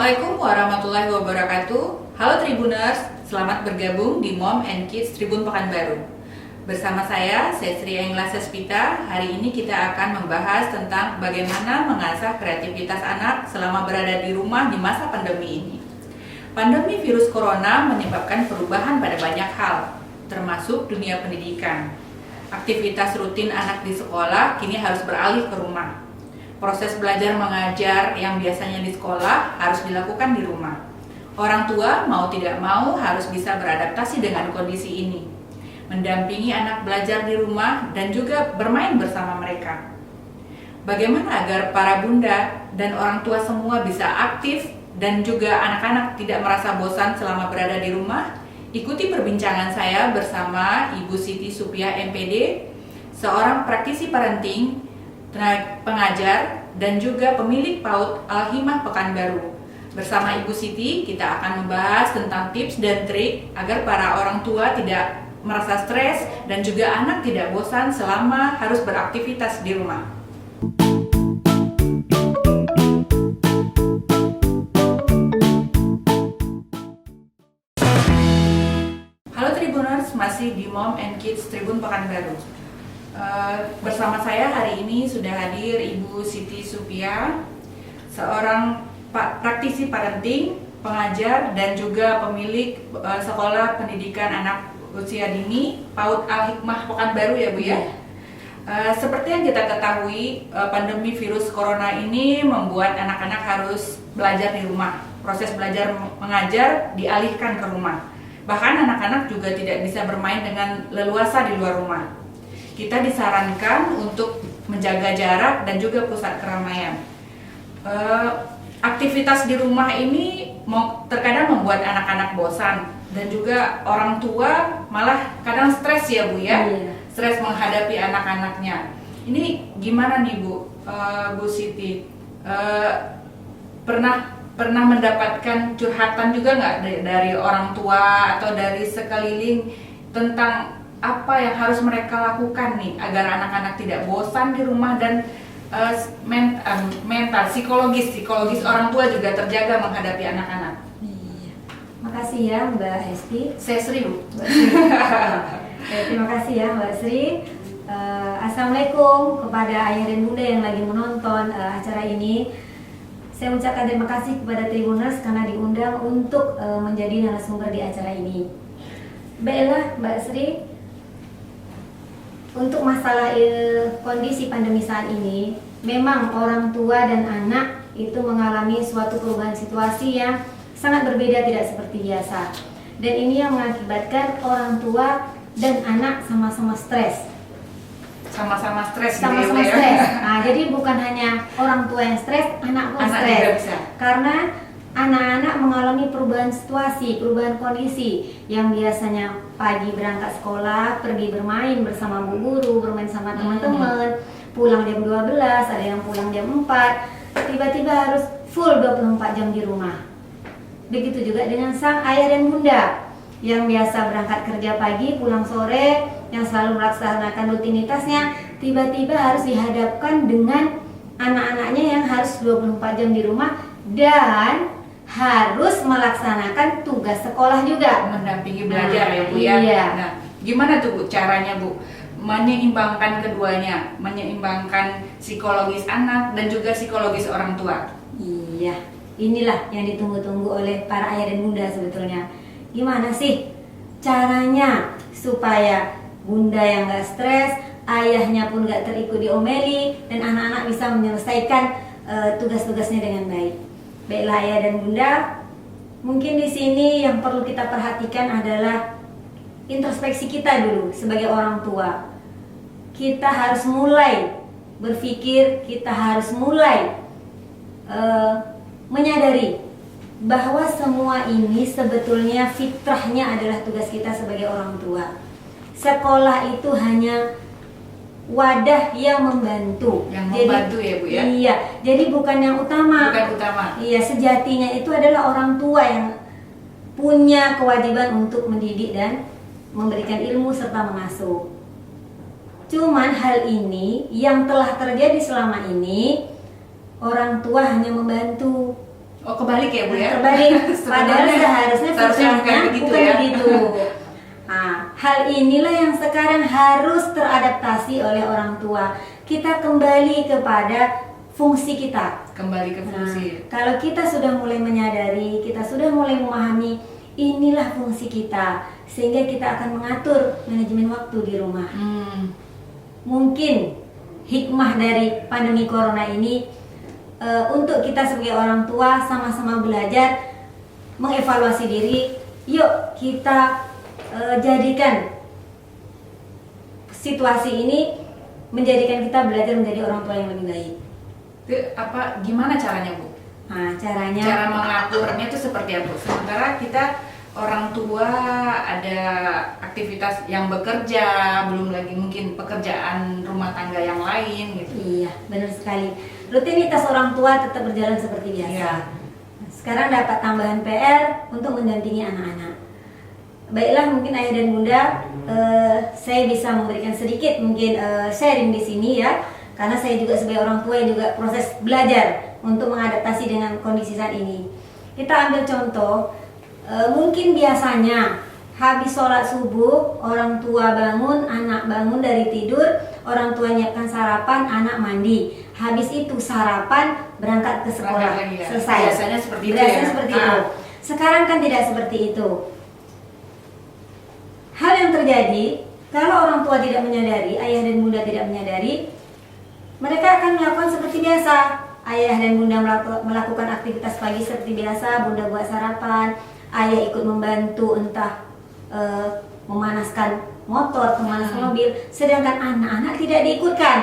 Assalamualaikum warahmatullahi wabarakatuh. Halo Tribuners, selamat bergabung di Mom and Kids Tribun Pekanbaru. Bersama saya, Sri Engla Sespita. Hari ini kita akan membahas tentang bagaimana mengasah kreativitas anak selama berada di rumah di masa pandemi ini. Pandemi virus corona menyebabkan perubahan pada banyak hal, termasuk dunia pendidikan. Aktivitas rutin anak di sekolah kini harus beralih ke rumah. Proses belajar mengajar yang biasanya di sekolah harus dilakukan di rumah. Orang tua mau tidak mau harus bisa beradaptasi dengan kondisi ini, mendampingi anak belajar di rumah dan juga bermain bersama mereka. Bagaimana agar para bunda dan orang tua semua bisa aktif dan juga anak-anak tidak merasa bosan selama berada di rumah? Ikuti perbincangan saya bersama Ibu Siti Supia MPD, seorang praktisi parenting, pengajar, dan juga pemilik PAUD Al-Himah Pekanbaru. Bersama Ibu Siti, kita akan membahas tentang tips dan trik agar para orang tua tidak merasa stres dan juga anak tidak bosan selama harus beraktivitas di rumah. Halo Tribuners, masih di Mom and Kids Tribun Pekanbaru. Bersama saya hari ini sudah hadir Ibu Siti Supia, seorang praktisi parenting, pengajar, dan juga pemilik sekolah pendidikan anak usia dini PAUD Al-Hikmah Pekanbaru ya Bu ya. Seperti yang kita ketahui, pandemi virus corona ini membuat anak-anak harus belajar di rumah. Proses belajar mengajar dialihkan ke rumah. Bahkan anak-anak juga tidak bisa bermain dengan leluasa di luar rumah. Kita disarankan untuk menjaga jarak dan juga pusat keramaian. Aktivitas di rumah ini terkadang membuat anak-anak bosan dan juga orang tua malah kadang stres ya Bu ya. Stres menghadapi anak-anaknya. Ini gimana nih Bu, Bu Siti? Pernah mendapatkan curhatan juga nggak dari orang tua atau dari sekeliling tentang apa yang harus mereka lakukan nih agar anak-anak tidak bosan di rumah dan mental, psikologis orang tua juga terjaga menghadapi anak-anak? Iya. Makasih ya Mbak Hesti. Saya Sri Bu. Terima kasih ya Mbak Sri. Assalamualaikum kepada ayah dan bunda yang lagi menonton acara ini. Saya ucapkan terima kasih kepada Tribuners karena diundang untuk menjadi narasumber di acara ini. Baiklah Mbak Sri, untuk masalah kondisi pandemi saat ini, memang orang tua dan anak itu mengalami suatu perubahan situasi yang sangat berbeda, tidak seperti biasa. Dan ini yang mengakibatkan orang tua dan anak sama-sama stres. Sama-sama stres. Sama-sama stres. Nah, jadi bukan hanya orang tua yang stres, anak pun stres. Karena anak-anak mengalami perubahan situasi, perubahan kondisi yang biasanya pagi berangkat sekolah, pergi bermain bersama bu guru, bermain sama teman-teman, pulang jam 12, ada yang pulang jam 4, tiba-tiba harus full 24 jam di rumah. Begitu juga dengan sang ayah dan bunda yang biasa berangkat kerja pagi, pulang sore, yang selalu melaksanakan rutinitasnya, tiba-tiba harus dihadapkan dengan anak-anaknya yang harus 24 jam di rumah dan harus melaksanakan tugas sekolah juga, mendampingi belajar ya Bu ya. Iya. Nah, gimana tuh Bu caranya Bu menyeimbangkan keduanya, menyeimbangkan psikologis anak dan juga psikologis orang tua? Iya, inilah yang ditunggu-tunggu oleh para ayah dan bunda sebetulnya. Gimana sih caranya supaya bunda yang gak stres, ayahnya pun gak terikut diomeli, dan anak-anak bisa menyelesaikan tugas-tugasnya dengan baik. Baiklah ayah dan bunda, mungkin di sini yang perlu kita perhatikan adalah introspeksi kita dulu sebagai orang tua. Kita harus mulai berpikir, kita harus mulai menyadari bahwa semua ini sebetulnya fitrahnya adalah tugas kita sebagai orang tua. Sekolah itu hanya wadah yang membantu. Membantu ya Bu ya. Iya, jadi bukan yang utama. Bukan utama. Iya, sejatinya itu adalah orang tua yang punya kewajiban untuk mendidik dan memberikan ilmu serta mengasuh. Cuman hal ini yang telah terjadi selama ini, orang tua hanya membantu, Oh, kebalik ya Bu ya? Terbalik. Padahal seharusnya bukan begitu bukan ya. begitu. Nah, hal inilah yang sekarang harus teradaptasi oleh orang tua. Kita kembali kepada fungsi kita. Kembali ke fungsi. Kalau kita sudah mulai menyadari, kita sudah mulai memahami inilah fungsi kita, sehingga kita akan mengatur manajemen waktu di rumah. Mungkin hikmah dari pandemi corona ini untuk kita sebagai orang tua sama-sama belajar mengevaluasi diri. Yuk kita jadikan situasi ini menjadikan kita belajar menjadi orang tua yang lebih baik. Itu gimana caranya Bu? Nah, caranya Cara mengaturnya itu seperti apa? Sementara kita orang tua ada aktivitas yang bekerja, belum lagi mungkin pekerjaan rumah tangga yang lain gitu. Iya, benar sekali. Rutinitas orang tua tetap berjalan seperti biasa. Iya. Sekarang dapat tambahan PR untuk mendampingi anak-anak. Baiklah, mungkin ayah dan bunda, saya bisa memberikan sedikit mungkin sharing di sini ya, karena saya juga sebagai orang tua yang juga proses belajar untuk mengadaptasi dengan kondisi saat ini. Kita ambil contoh, mungkin biasanya habis sholat subuh, orang tua bangun, anak bangun dari tidur, orang tua nyiapkan sarapan, anak mandi. Habis itu sarapan, berangkat ke sekolah, ya. selesai. Biasanya seperti itu Biasanya ya? seperti itu. Sekarang kan tidak seperti itu. Hal yang terjadi, kalau orang tua tidak menyadari, ayah dan bunda tidak menyadari, mereka akan melakukan seperti biasa. Ayah dan bunda melakukan aktivitas pagi seperti biasa, bunda buat sarapan, ayah ikut membantu entah memanaskan motor, memanaskan mobil, sedangkan anak-anak tidak diikutkan.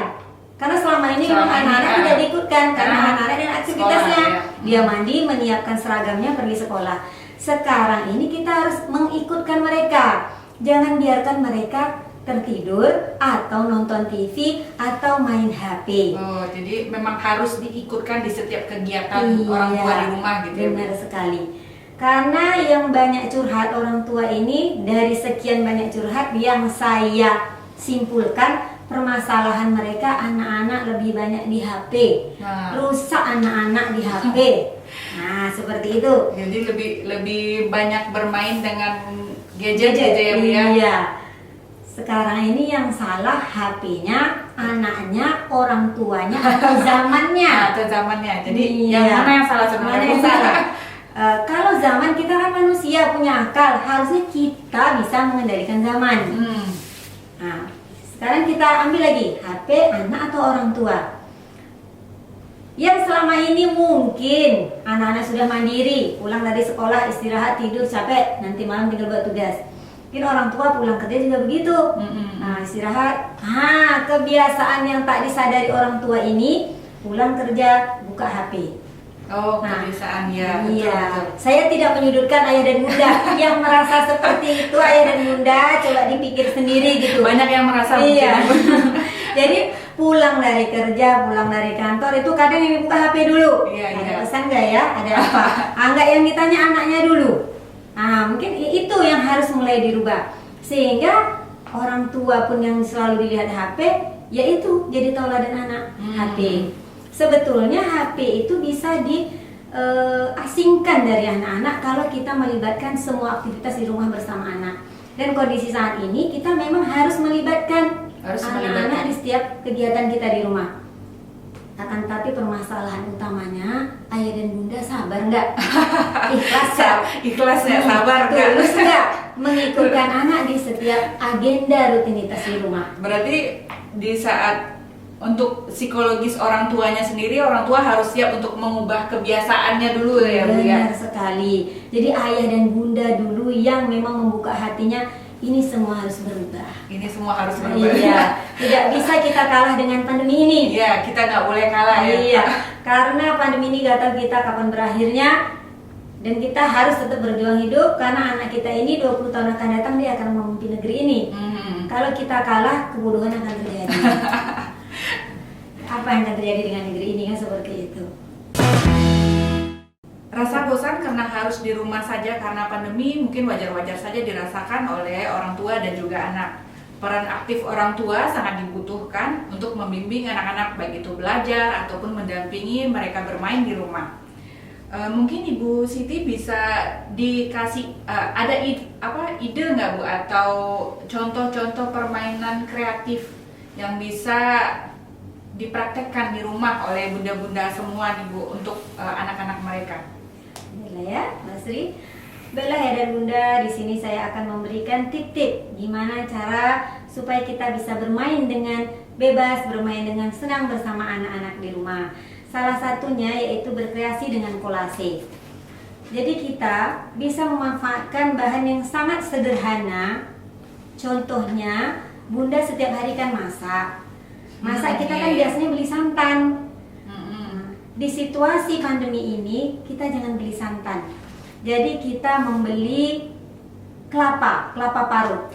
Karena selama ini memang anak-anak tidak diikutkan karena anak-anak dan aktivitasnya. Dia mandi, menyiapkan seragamnya, pergi sekolah. Sekarang ini kita harus mengikutkan mereka. Jangan biarkan mereka tertidur atau nonton TV atau main HP. Oh, jadi memang harus diikutkan di setiap kegiatan orang tua di rumah gitu ya. Benar sekali. Karena yang banyak curhat orang tua ini, dari sekian banyak curhat yang saya simpulkan, permasalahan mereka anak-anak lebih banyak di HP. Rusak anak-anak di HP. Nah, seperti itu. Jadi lebih banyak bermain dengan gadget ya Bu ya. Iya. Sekarang ini yang salah HP-nya, anaknya, orang tuanya, atau zamannya. Atau zamannya. Jadi yang mana yang salah sebenarnya? Mana yang salah? Kalau zaman, kita kan manusia punya akal, harusnya kita bisa mengendalikan zaman. Nah, sekarang kita ambil lagi HP anak atau orang tua. Yang selama ini mungkin anak-anak sudah mandiri, pulang dari sekolah, istirahat, tidur, capek, nanti malam tinggal buat tugas. Mungkin orang tua pulang kerja juga begitu. Nah, istirahat. Kebiasaan yang tak disadari orang tua ini, pulang kerja buka HP. Oh, kebiasaan ya. Betul. Saya tidak menyudutkan ayah dan bunda yang merasa seperti itu. Ayah dan bunda coba dipikir sendiri gitu. Banyak yang merasa iya. mungkin. Jadi pulang dari kerja, pulang dari kantor itu kadang yang buka HP dulu. Ada pesan nggak ya? Ada apa? Enggak, yang ditanya anaknya dulu. Nah, mungkin itu yang harus mulai dirubah. Sehingga orang tua pun yang selalu dilihat HP, yaitu jadi tauladan anak. HP. Sebetulnya HP itu bisa diasingkan dari anak-anak kalau kita melibatkan semua aktivitas di rumah bersama anak. Dan kondisi saat ini kita memang harus melibatkan anak-anak di setiap kegiatan kita di rumah. Akan tapi permasalahan utamanya, ayah dan bunda sabar nggak? Ikhlas ya, sabar nggak? Tulus nggak mengikutkan anak di setiap agenda rutinitas di rumah? Berarti di saat untuk psikologis orang tuanya sendiri, orang tua harus siap untuk mengubah kebiasaannya dulu ya Bu ya. Benar sekali. Jadi ayah dan bunda dulu yang memang membuka hatinya, ini semua harus berubah. Ini semua harus berubah. Iya. Tidak bisa kita kalah dengan pandemi ini. Iya, kita nggak boleh kalah ya. Iya. Karena pandemi ini gak tahu kita kapan berakhirnya. Dan kita harus tetap berjuang hidup karena anak kita ini 20 tahun akan datang dia akan memimpin negeri ini. Kalau kita kalah, kebodohan akan terjadi. Apa yang akan terjadi dengan negeri ini kan seperti itu. Rasa bosan karena harus di rumah saja karena pandemi mungkin wajar-wajar saja dirasakan oleh orang tua dan juga anak. Peran aktif orang tua sangat dibutuhkan untuk membimbing anak-anak baik itu belajar ataupun mendampingi mereka bermain di rumah. Mungkin Ibu Siti bisa dikasih ada ide nggak Bu, atau contoh-contoh permainan kreatif yang bisa dipraktekkan di rumah oleh bunda-bunda semua nih Bu untuk anak-anak mereka? Baiklah ya, Mas Ri. Baiklah ya dan bunda, di sini saya akan memberikan tip-tip gimana cara supaya kita bisa bermain dengan bebas, bermain dengan senang bersama anak-anak di rumah. Salah satunya yaitu berkreasi dengan kolase. Jadi kita bisa memanfaatkan bahan yang sangat sederhana. Contohnya, bunda setiap hari kan masak. Masak kita kan biasanya beli santan. Di situasi pandemi ini kita jangan beli santan. Jadi kita membeli kelapa parut.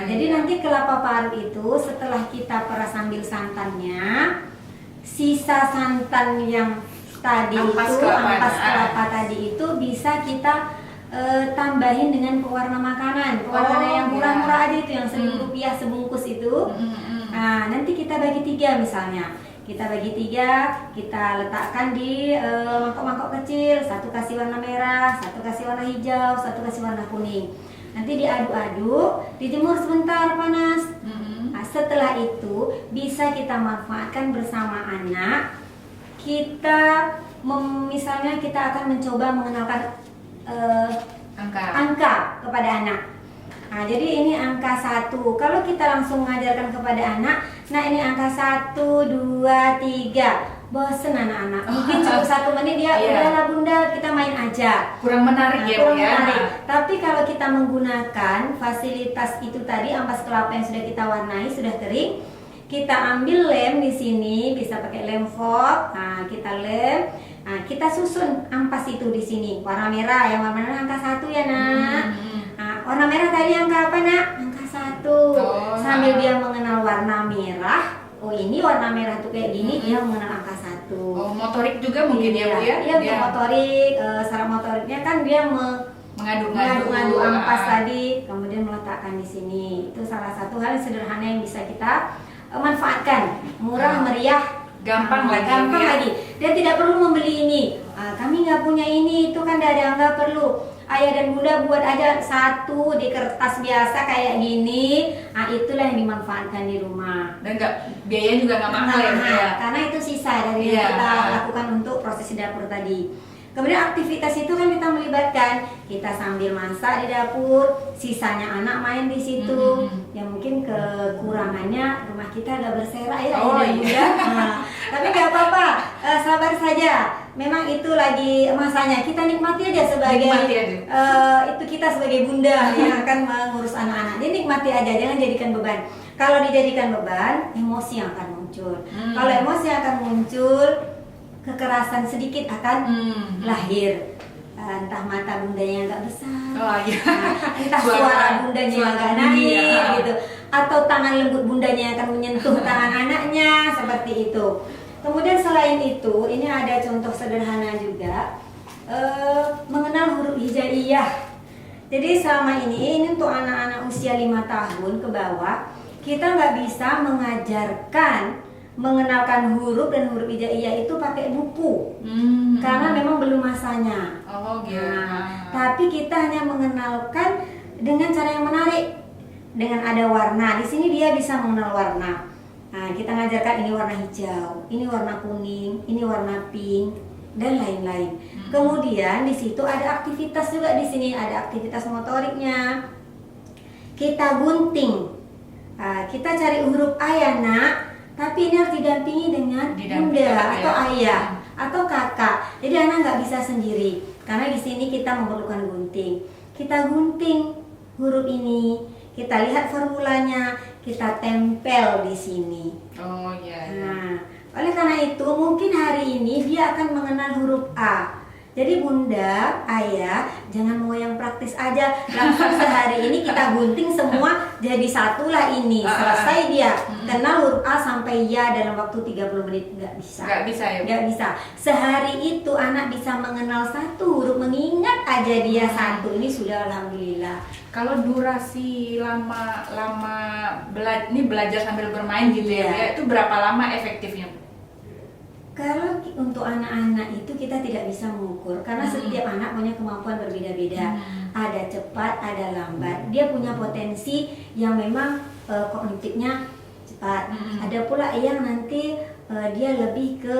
Jadi nanti kelapa parut itu setelah kita peras ambil santannya, sisa santan yang tadi ampas kelapa tadi itu bisa kita tambahin dengan pewarna makanan, pewarna yang murah-murah aja itu yang Rp1.000 sebungkus itu. Nah, nanti kita bagi 3 misalnya. Kita bagi 3, kita letakkan di mangkok-mangkok kecil. Satu kasih warna merah, satu kasih warna hijau, satu kasih warna kuning. Nanti diaduk-aduk, dijemur sebentar panas. Nah, setelah itu bisa kita manfaatkan bersama anak. Kita misalnya kita akan mencoba mengenalkan angka kepada anak. Nah, jadi ini angka 1. Kalau kita langsung mengajarkan kepada anak, nah ini angka 1, 2, 3. Bosen anak-anak. Mungkin cukup 1 menit dia udahlah bunda, kita main aja. Kurang menarik ya, Bu ya. Tapi kalau kita menggunakan fasilitas itu tadi, ampas kelapa yang sudah kita warnai, sudah kering, kita ambil lem di sini, bisa pakai lem fork. Nah, kita lem. Nah, kita susun ampas itu di sini. Warna merah, yang warna merah angka 1 ya, Nak. Nah, warna merah tadi angka apa, Nak? Angka 1. Sambil dia mengenal warna merah. Oh, ini warna merah tuh kayak gini, dia mengenal angka 1. Oh, motorik juga mungkin ya, Bu ya? Iya, untuk motorik, saraf motoriknya kan dia mengadu-ngadu ampas tadi, kemudian meletakkan di sini. Itu salah satu hal sederhana yang bisa kita manfaatkan. Murah, meriah, gampang lagi. Dia tidak perlu membeli ini. Kami nggak punya ini, itu kan nggak perlu. Ayah dan bunda buat aja 1 di kertas biasa kayak gini. Nah, itulah yang dimanfaatkan di rumah. Dan biayanya juga nggak mahal ya? Karena itu sisa dari yang kita lakukan untuk proses dapur tadi. Kemudian aktivitas itu kan kita melibatkan, kita sambil masak di dapur, sisanya anak main di situ. Yang mungkin kekurangannya rumah kita agak berserak ya, bunda. Tapi nggak apa-apa, sabar saja. Memang itu lagi masanya, kita nikmati aja sebagai itu kita sebagai bunda yang akan mengurus anak-anak. Jadi nikmati aja, jangan jadikan beban. Kalau dijadikan beban, emosi yang akan muncul. Kalau emosi akan muncul, kekerasan sedikit akan lahir. Entah mata bundanya agak besar, entah suara bundanya agak naik gitu, atau tangan lembut bundanya akan menyentuh tangan anaknya, seperti itu. Kemudian selain itu, ini ada contoh sederhana juga, mengenal huruf hijaiyah. Jadi selama ini untuk anak-anak usia 5 tahun ke bawah, kita nggak bisa mengenalkan huruf dan huruf hijaiyah itu pakai buku, karena memang belum masanya. Tapi kita hanya mengenalkan dengan cara yang menarik, dengan ada warna. Di sini dia bisa mengenal warna. Nah, kita ngajarkan ini warna hijau, ini warna kuning, ini warna pink, dan lain-lain. Kemudian di situ ada aktivitas juga, di sini ada aktivitas motoriknya. Kita gunting. Kita cari huruf A ya, Nak. Tapi ini harus didampingi dengan bunda atau ayah atau kakak. Jadi anak nggak bisa sendiri, karena di sini kita memerlukan gunting. Kita gunting huruf ini, kita lihat formulanya, kita tempel di sini. Nah, oleh karena itu mungkin hari ini dia akan mengenal huruf A. Jadi bunda, ayah, jangan mau yang praktis aja. Langsung sehari ini kita gunting semua jadi satu lah ini. Selesai dia. Kenal huruf A sampai ya dalam waktu 30 menit. Nggak bisa. Nggak bisa. Sehari itu anak bisa mengenal satu huruf, mengingat aja dia satu. Ini sudah alhamdulillah. Kalau durasi lama belajar sambil bermain gitu ya, itu berapa lama efektifnya? Kalau untuk anak-anak itu kita tidak bisa mengukur karena setiap anak punya kemampuan berbeda-beda. Ada cepat, ada lambat. Dia punya potensi yang memang kognitifnya cepat. Ada pula yang nanti dia lebih ke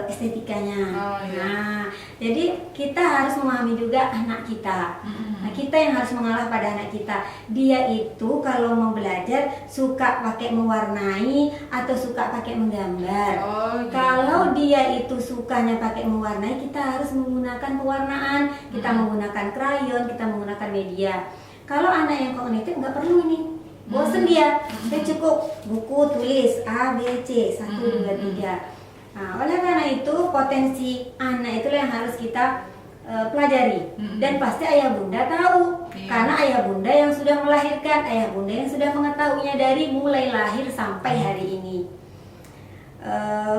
estetikanya. Nah, jadi kita harus memahami juga anak kita. Nah, kita yang harus mengalah pada anak kita. Dia itu kalau mau belajar suka pakai mewarnai atau suka pakai menggambar. Kalau dia itu sukanya pakai mewarnai, kita harus menggunakan pewarnaan. Kita menggunakan krayon, kita menggunakan media. Kalau anak yang kognitif nggak perlu ini. Bosen dia, cukup buku tulis A, B, C, 1, 2, 3. Nah, oleh karena itu potensi anak itulah yang harus kita pelajari. Dan pasti ayah bunda tahu, karena ayah bunda yang sudah melahirkan, ayah bunda yang sudah mengetahuinya dari mulai lahir sampai hari ini.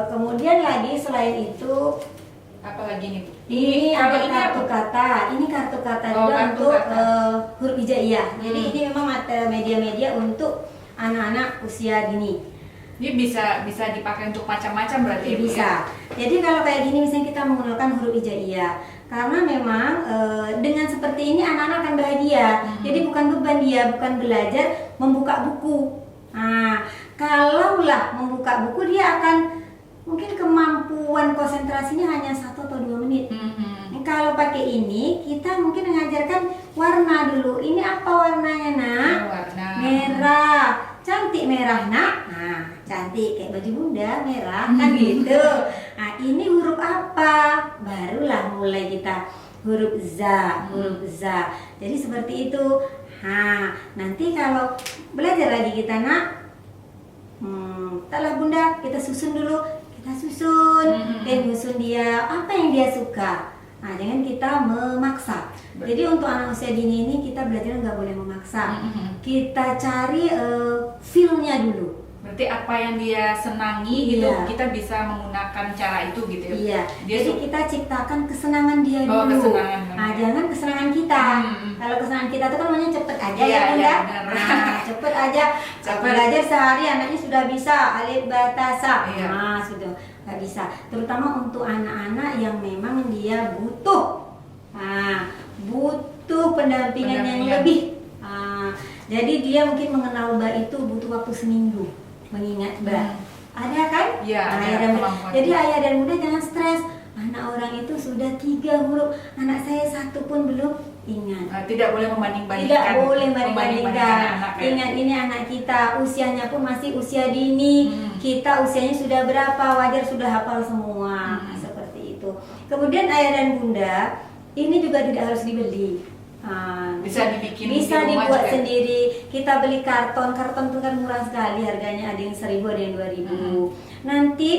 Kemudian lagi selain itu, apa lagi nih? Ini ada kartu kata. Ini kartu kata juga untuk huruf hijaiyah. Jadi ini memang media-media untuk anak-anak usia dini. Ini bisa dipakai untuk macam-macam berarti? Bisa. Jadi kalau kayak gini misalnya kita menggunakan huruf hijaiyah, karena memang dengan seperti ini anak-anak akan bahagia. Jadi bukan beban dia, bukan belajar membuka buku. Nah, kalaulah membuka buku dia akan mungkin kemampuan konsentrasinya hanya 1 atau 2 menit. Kalau pakai ini kita mungkin mengajarkan warna dulu. Ini apa warnanya, Nak? Warna merah. Cantik merah, Nak. Nah, cantik kayak baju bunda merah kan gitu. Nah, ini huruf apa? Barulah mulai kita huruf za, huruf za. Jadi seperti itu. Nah, nanti kalau belajar lagi kita, Nak, taklah bunda, kita susun dulu. Kita susun, dan susun dia apa yang dia suka. Nah, jangan kita memaksa. Jadi untuk anak usia dini ini kita belajar nggak boleh memaksa. Kita cari feel-nya dulu. Berarti apa yang dia senangi gitu, kita bisa menggunakan cara itu gitu ya? Iya. Dia jadi kita ciptakan kesenangan dia dulu. Kesenangan. Nah, jangan kesenangan kita. Kalau kesenangan kita itu kan maunya cepet aja ya bunda. Nah, cepet aja. Belajar sehari anaknya sudah bisa alif bata sa. Nah, sudah nggak bisa. Terutama untuk anak-anak yang memang dia butuh. Nah, butuh pendampingan yang lebih. Jadi dia mungkin mengenal ba itu butuh waktu seminggu mengingat ba. Ada kan? Iya. Jadi ayah dan bunda jangan stres. Anak orang itu sudah 3 huruf, anak saya 1 pun belum ingat. Tidak boleh membanding-bandingkan. Tidak boleh membanding-bandingkan. Ingat ini anak kita, usianya pun masih usia dini. Kita usianya sudah berapa? Wajar sudah hafal semua. Seperti itu. Kemudian ayah dan bunda, ini juga tidak harus dibeli. Bisa dibikin, bisa dibuat sendiri. Kita beli karton itu kan murah sekali harganya, ada yang 1.000, ada yang 2.000. Nanti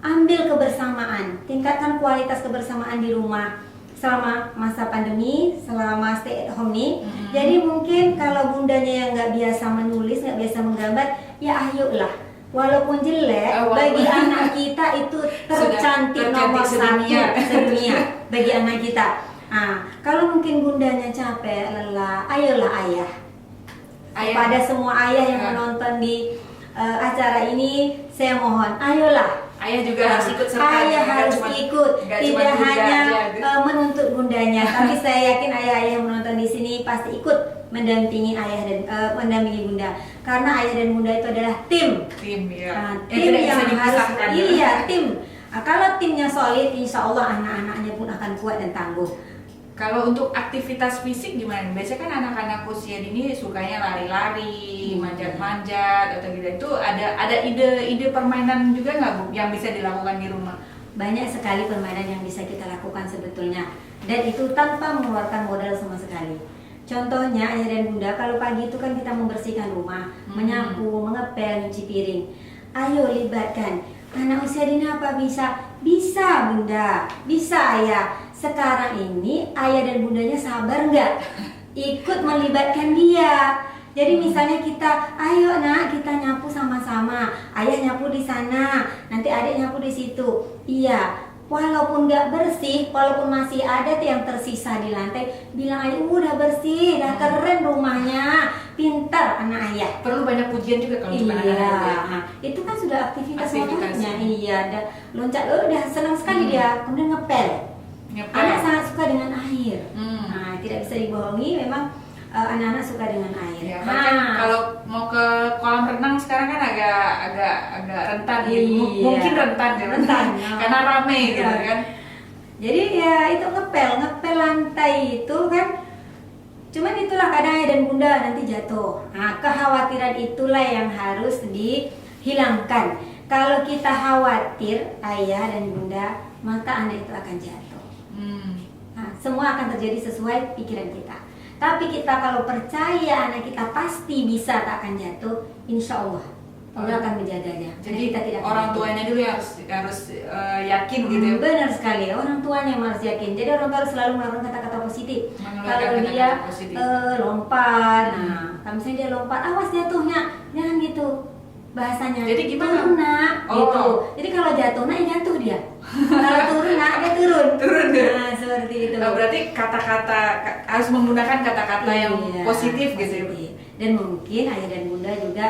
ambil kebersamaan, tingkatkan kualitas kebersamaan di rumah selama masa pandemi, selama stay at home nih. Jadi mungkin kalau bundanya yang nggak biasa menulis, nggak biasa menggambar, ya ayolah. Walaupun jelek, bagi anak kita itu tercantik nomor 1 sedunia bagi anak kita. Kalau mungkin bundanya capek, lelah, ayolah ayah. Kepada semua ayah yang menonton di acara ini, saya mohon, ayolah. Ayah juga harus ikut serta. Ayah harus ikut, tidak hanya menuntut bundanya, tapi saya yakin ayah-ayah yang menonton di sini pasti ikut mendampingi ayah dan mendampingi bunda. Karena ayah dan bunda itu adalah tim. Tim ya. Tim yang harus, tim. Kalau timnya solid, insya Allah anak-anaknya pun akan kuat dan tangguh. Kalau untuk aktivitas fisik gimana? Biasanya kan anak-anak usia dini sukanya lari-lari, manjat-manjat atau gitu. Itu ada ide permainan juga nggak Bu yang bisa dilakukan di rumah? Banyak sekali permainan yang bisa kita lakukan sebetulnya, dan itu tanpa mengeluarkan modal sama sekali. Contohnya ayah dan bunda, kalau pagi itu kan kita membersihkan rumah, menyapu, mengepel, nyuci piring. Ayo libatkan anak usia dini apa bisa? Bisa bunda, bisa ayah. Sekarang ini ayah dan bundanya sabar nggak ikut melibatkan dia. Jadi misalnya kita, ayo nak kita nyapu sama-sama. Ayah nyapu di sana, nanti adik nyapu di situ. Iya, walaupun nggak bersih, walaupun masih ada yang tersisa di lantai, bilang ayah udah bersih, udah keren rumahnya. pintar anak ayah. Perlu banyak pujian juga kalau untuk Iya, anak-anak ya. nah, itu kan sudah aktivitas Aktivitas. motoriknya. Iya, dan loncat, udah senang sekali dia. Kemudian ngepel. Anak sangat suka dengan air. Nah, tidak bisa dibohongi, memang anak-anak suka dengan air. Ya, kan kalau mau ke kolam renang sekarang kan agak rentan gitu. Iya. Mungkin rentan ya, Rentan. karena rame gitu Iya. kan. Jadi ya itu ngepel lantai itu kan. Cuman itulah kadang ayah dan bunda nanti jatuh. Nah, kekhawatiran itulah yang harus dihilangkan. Kalau kita khawatir ayah dan bunda, maka anak itu akan jatuh. Nah, semua akan terjadi sesuai pikiran kita. Tapi kita kalau percaya anak kita pasti bisa tak akan jatuh, insya Allah Allah akan menjaganya. Jadi kita tidak orang akan tuanya dulu yang harus yakin gitu ya. Benar sekali, orang tuanya yang harus yakin. Jadi orang tua harus selalu melakukan kata-kata positif. Mengeluarkan Kalau kata-kata dia positif. lompat, nah kalau misalnya dia lompat, awas jatuhnya, jangan gitu bahasanya. Jadi gimana? Turun nak, Oh. gitu. Jadi kalau jatuh nak, ya jatuh dia. Kalau turun nak, dia turun. Turun dia. Nah seperti itu. Nah, berarti kata-kata harus menggunakan kata-kata yang Iya, positif gitu ya. positif. Dan mungkin ayah dan bunda juga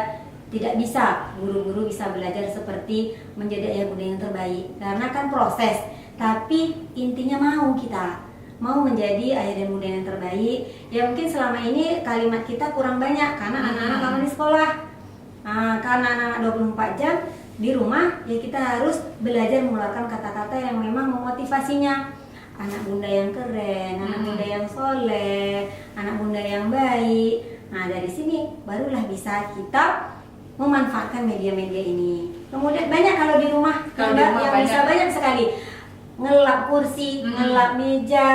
tidak bisa, guru-guru bisa belajar seperti menjadi ayah bunda yang terbaik karena kan proses, tapi intinya mau menjadi ayah dan bunda yang terbaik. Ya mungkin selama ini kalimat kita kurang banyak karena anak-anak lama di sekolah. Nah, karena anak-anak 24 jam di rumah, ya kita harus belajar mengeluarkan kata-kata yang memang memotivasinya. Anak bunda yang keren, anak bunda yang soleh, anak bunda yang baik. Nah dari sini barulah bisa kita memanfaatkan media-media ini. Kemudian banyak kalau di rumah, Kalau di Mbak, rumah yang banyak. bisa banyak sekali. Ngelap kursi, ngelap meja,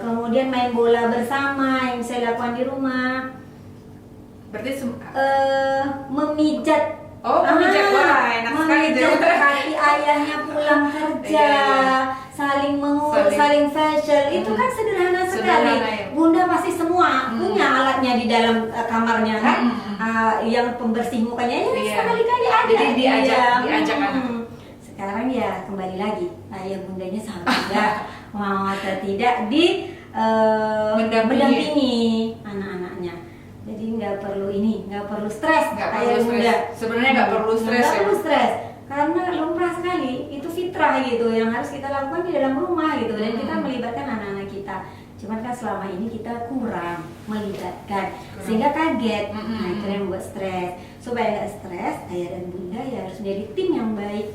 kemudian main bola bersama yang saya lakukan di rumah. Berarti Memijat. memijat. Wah, enak sekali itu. Memijat hati ayahnya pulang kerja, Iya. saling mengurus, saling facial. Itu kan sederhana sekali. Sederhana, ya. Bunda pasti semua punya alatnya di dalam kamarnya kan. Yang pembersih mukanya ya Iya. sekali-kali ada. Jadi diajak Iya. anak. Sekarang ya kembali lagi ayah bundanya sama tidak mau atau tidak mendampingi anak-anaknya. Jadi nggak perlu stres. Nggak ayah perlu bunda. stres. Sebenarnya nggak perlu stres Nggak ya. perlu stres karena lumrah sekali, itu fitrah gitu yang harus kita lakukan di dalam rumah gitu, dan kita melibatkan anak-anak kita. Cuman kan selama ini kita kurang melibatkan sehingga kaget. Nah itu yang membuat stres. Supaya nggak stres, ayah dan bunda ya harus menjadi tim yang baik.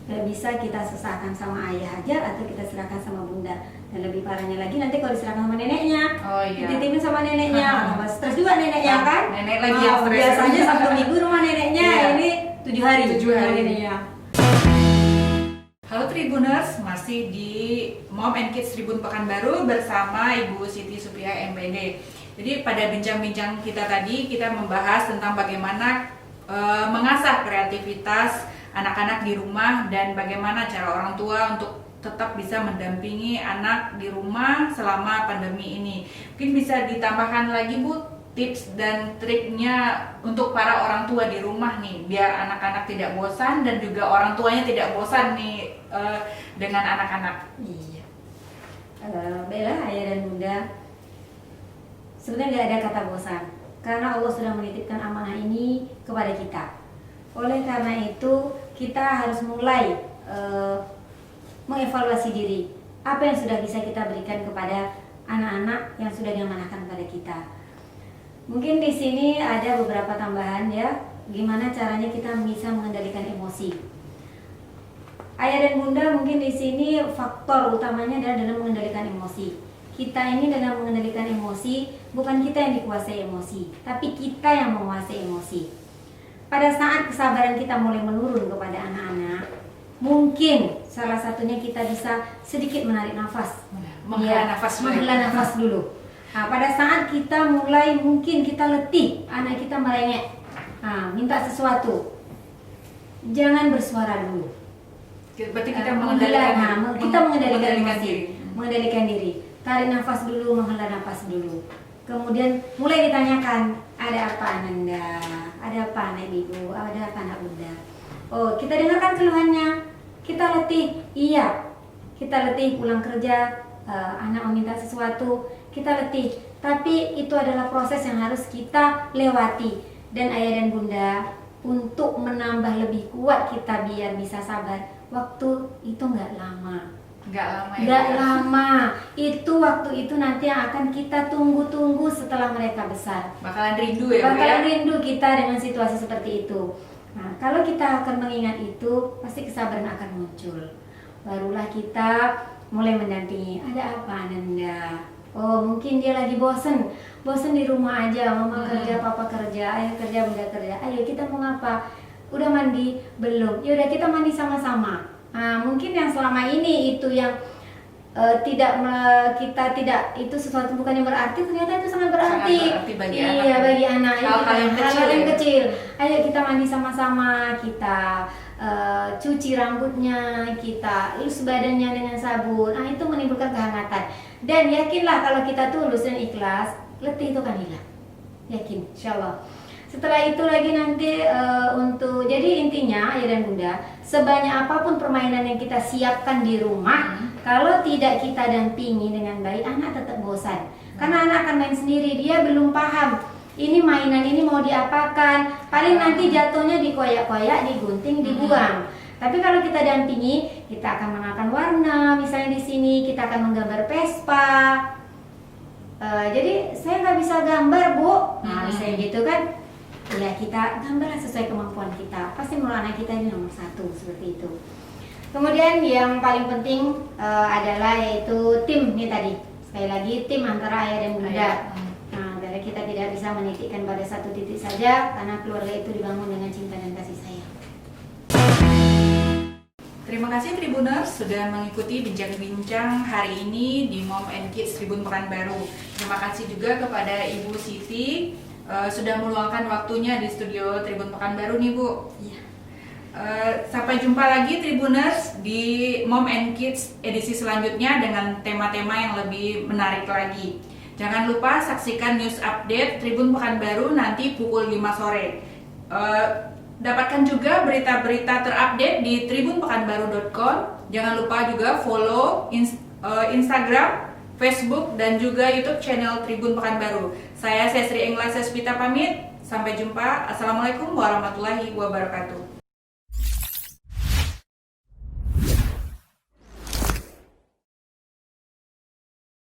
Gak bisa kita sesahkan sama ayah aja atau kita serahkan sama bunda. Dan lebih parahnya lagi nanti kalau diserahkan sama neneknya, Oh iya. dititipin sama neneknya, tambah stres juga neneknya kan. Nenek lagi yang stres. Biasanya 1 minggu rumah neneknya, Iya. ini 7 hari. 7 hari. Neneknya. Halo Tribuners, masih di Mom and Kids Tribun Pekanbaru bersama Ibu Siti Supiah MPD. Jadi pada bincang-bincang kita tadi kita membahas tentang bagaimana mengasah kreativitas anak-anak di rumah dan bagaimana cara orang tua untuk tetap bisa mendampingi anak di rumah selama pandemi ini. Mungkin bisa ditambahkan lagi Bu tips dan triknya untuk para orang tua di rumah nih biar anak-anak tidak bosan dan juga orang tuanya tidak bosan nih dengan anak-anak. Iya. Bella, ayah dan bunda, sebenarnya nggak ada kata bosan karena Allah sudah menitipkan amanah ini kepada kita. Oleh karena itu kita harus mulai mengevaluasi diri apa yang sudah bisa kita berikan kepada anak-anak yang sudah diamanahkan kepada kita. Mungkin di sini ada beberapa tambahan ya, gimana caranya kita bisa mengendalikan emosi. Ayah dan bunda mungkin di sini faktor utamanya adalah dalam mengendalikan emosi. Kita ini dalam mengendalikan emosi, bukan kita yang dikuasai emosi, tapi kita yang menguasai emosi. Pada saat kesabaran kita mulai menurun kepada anak-anak, mungkin salah satunya kita bisa sedikit menarik nafas. Menghela nafas dulu. Menghela nafas dulu. Nah, pada saat kita mulai mungkin kita letih, anak kita merengek, minta sesuatu, jangan bersuara dulu. Berarti kita mengendalikan emosi, mengendalikan diri. Tarik nafas dulu, menghela nafas dulu. Kemudian mulai ditanyakan, ada apa Ananda? Ada apa anak ibu? Ada apa anak bunda? Oh, kita dengarkan keluhannya. Kita letih, iya. Kita letih pulang kerja, anak meminta sesuatu, kita letih. tapi itu adalah proses yang harus kita lewati. Dan ayah dan bunda, untuk menambah lebih kuat kita biar bisa sabar, waktu itu nggak lama. Nggak lama. Itu waktu itu nanti yang akan kita tunggu-tunggu setelah mereka besar. Bakalan rindu ya, Bu, Bakalan rindu kita dengan situasi seperti itu. Nah, kalau kita akan mengingat itu, pasti kesabaran akan muncul. Barulah kita mulai mendampingi. Ada apa, Nanda? Oh, mungkin dia lagi bosen di rumah aja. Mama kerja, papa kerja, ayah kerja, bunda kerja. Ayo kita mau ngapa? Udah mandi? Belum. Ya udah kita mandi sama-sama. Nah, mungkin yang selama ini itu yang kita tidak itu sesuatu bukan yang berarti, ternyata itu sangat berarti. Sangat berarti bagi anak. Iya, bagi anak. Hal-hal yang kecil. Ayo kita mandi sama-sama, kita cuci rambutnya, kita elus badannya dengan sabun. Nah, itu menimbulkan kehangatan. Dan yakinlah kalau kita tulus dan ikhlas, letih itu kan hilang. Yakin, insyaallah. Setelah itu lagi nanti jadi intinya ayah dan bunda, sebanyak apapun permainan yang kita siapkan di rumah, kalau tidak kita dampingi dengan baik, anak tetap bosan. Karena anak akan main sendiri, dia belum paham ini mainan ini mau diapakan. Paling nanti jatuhnya dikoyak-koyak, digunting, dibuang. Tapi kalau kita dampingi, kita akan mengenakan warna. Misalnya di sini kita akan menggambar Vespa. Jadi saya nggak bisa gambar, Bu. Nah, misalnya gitu kan. Ya, kita gambarlah sesuai kemampuan kita. Pasti menurut anak kita ini nomor 1, seperti itu. Kemudian yang paling penting adalah yaitu tim nih tadi. Sekali lagi tim antara ayah dan bunda. Nah, karena kita tidak bisa menitikkan pada satu titik saja, karena keluarga itu dibangun dengan cinta dan kasih sayang. Terima kasih Tribuners sudah mengikuti bincang-bincang hari ini di Mom and Kids Tribun Pekanbaru. Terima kasih juga kepada Ibu Siti sudah meluangkan waktunya di studio Tribun Pekanbaru nih, Bu. Iya. Sampai jumpa lagi Tribuners di Mom and Kids edisi selanjutnya dengan tema-tema yang lebih menarik lagi. Jangan lupa saksikan news update Tribun Pekanbaru nanti pukul 5 sore. Dapatkan juga berita-berita terupdate di tribunpekanbaru.com. Jangan lupa juga follow Instagram, Facebook, dan juga YouTube channel Tribun Pekanbaru. Saya Sesri Engla Sespita pamit. Sampai jumpa. Assalamualaikum warahmatullahi wabarakatuh.